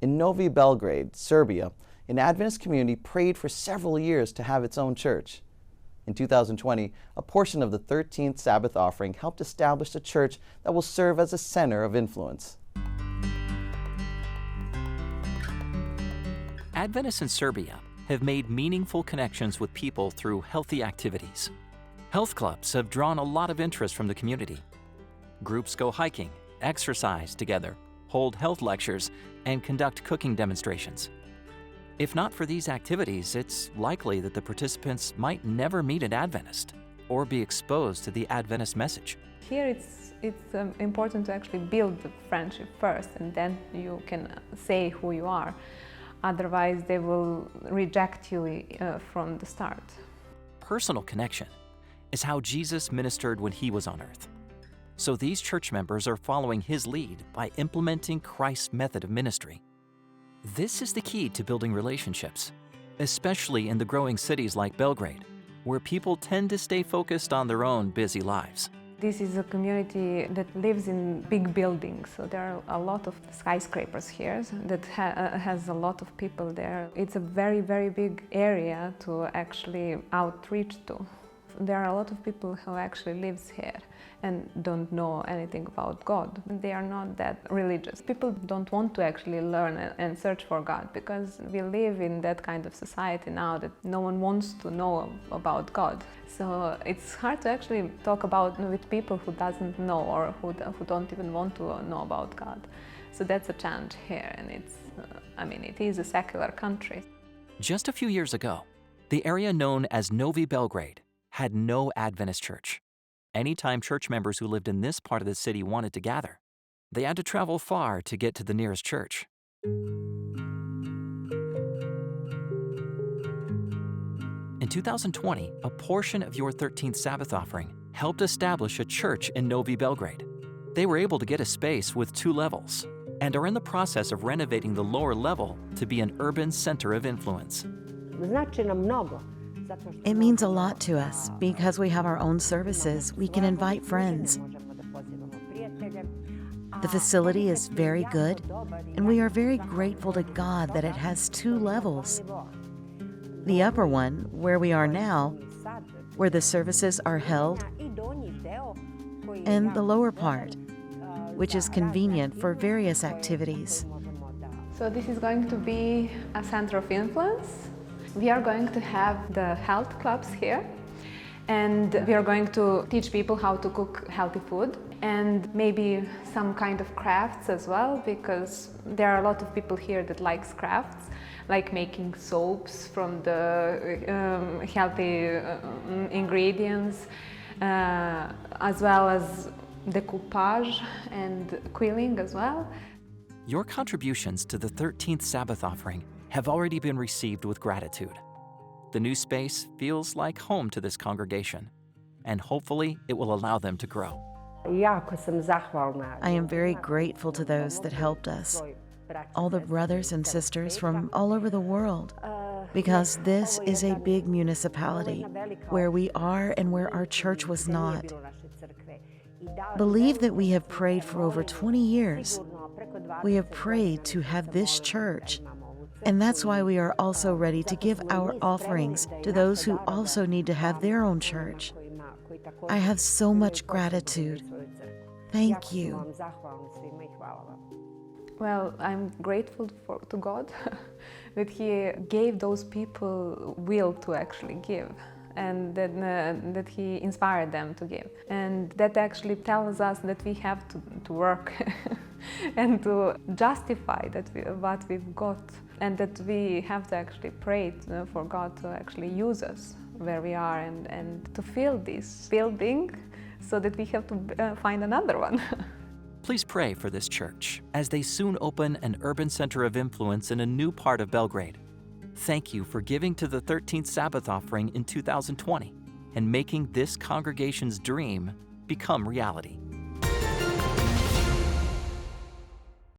In Novi Belgrade, Serbia, an Adventist community prayed for several years to have its own church. In 2020, a portion of the 13th Sabbath Offering helped establish a church that will serve as a center of influence. Adventists in Serbia have made meaningful connections with people through healthy activities. Health clubs have drawn a lot of interest from the community. Groups go hiking, exercise together, hold health lectures, and conduct cooking demonstrations. If not for these activities, it's likely that the participants might never meet an Adventist or be exposed to the Adventist message. Here it's important to actually build the friendship first, and then you can say who you are. Otherwise, they will reject you from the start. Personal connection is how Jesus ministered when he was on earth. So these church members are following his lead by implementing Christ's method of ministry. This is the key to building relationships, especially in the growing cities like Belgrade, where people tend to stay focused on their own busy lives. This is a community that lives in big buildings, so there are a lot of skyscrapers here that has a lot of people there. It's a very, very big area to actually outreach to. There are a lot of people who actually lives here and don't know anything about God. They are not that religious. People don't want to actually learn and search for God because we live in that kind of society now that no one wants to know about God. So it's hard to actually talk about with people who doesn't know or who don't even want to know about God. So that's a challenge here, and it is a secular country. Just a few years ago, the area known as Novi Belgrade had no Adventist church. Anytime church members who lived in this part of the city wanted to gather, they had to travel far to get to the nearest church. In 2020, a portion of your 13th Sabbath Offering helped establish a church in Novi Belgrade. They were able to get a space with 2 levels and are in the process of renovating the lower level to be an urban center of influence. It means a lot to us because we have our own services. We can invite friends. The facility is very good, and we are very grateful to God that it has 2 levels. The upper one, where we are now, where the services are held, and the lower part, which is convenient for various activities. So this is going to be a center of influence. We are going to have the health clubs here, and we are going to teach people how to cook healthy food and maybe some kind of crafts as well, because there are a lot of people here that likes crafts, like making soaps from the healthy ingredients, as well as decoupage and quilling as well. Your contributions to the 13th Sabbath Offering have already been received with gratitude. The new space feels like home to this congregation, and hopefully it will allow them to grow. I am very grateful to those that helped us, all the brothers and sisters from all over the world, because this is a big municipality where we are and where our church was not. Believe that we have prayed for over 20 years. We have prayed to have this church. And that's why we are also ready to give our offerings to those who also need to have their own church. I have so much gratitude. Thank you. Well, I'm grateful to God that He gave those people will to actually give, and that He inspired them to give. And that actually tells us that we have to work and to justify what we've got, and that we have to actually pray for God to actually use us where we are and to fill this building so that we have to find another one. Please pray for this church as they soon open an urban center of influence in a new part of Belgrade. Thank you for giving to the 13th Sabbath Offering in 2020 and making this congregation's dream become reality.